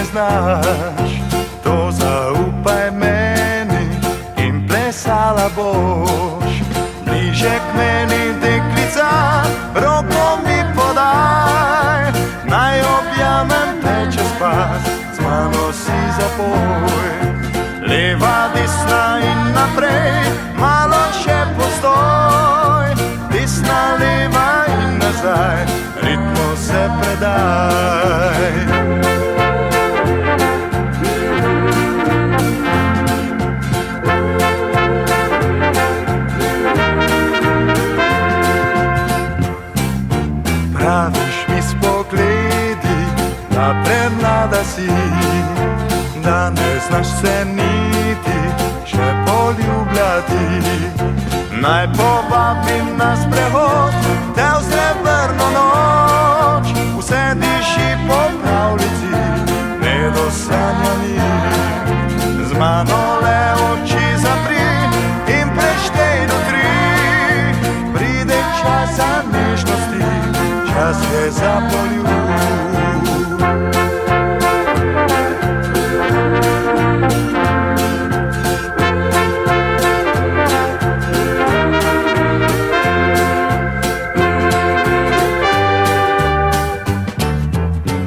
ne znaš, to zaupaj meni in plesala boš. Bliže k meni, deklica, roko mi podaj, naj objamem te čez pas, z mano si zapoj. Leva, desna in naprej, malo še postoj, desna, leva in nazaj, ritmu se predaj. Praviš mi s pogledi, da premlada si, da ne znaš se niti še poljubljati. Naj povabim na sprehod te v srebrno noč, vse diši po pravljici, nedosanjani. Z mano le oči zapri in preštej do 3, pride čas za nežnosti, čas je za poljub.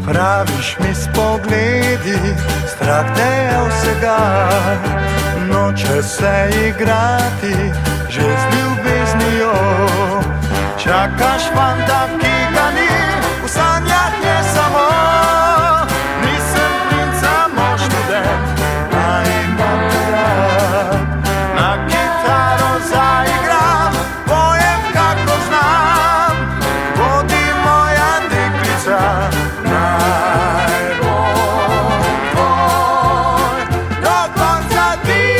Praviš mi s pogledi, strah te je vsega, noče se igrati že z ljubeznijo. Čakaš fanta, ki ga ni, v sanjah je samo. Nisem princa, mož študent, a imam te rad. Na kitaro zaigram, pojem kako znam, bodi moja deklica, naj bom tvoj do konca dni.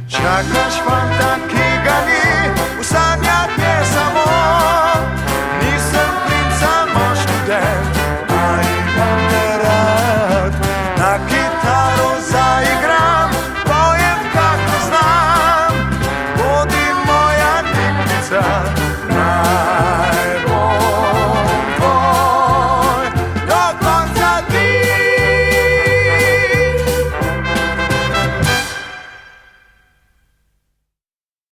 Čakaš fanta, ki ga ni, v sanjah je samo. Nisem princa, mož študent, a imam te rad. Na kitaro zaigram, pojem kako znam, bodi moja deklica.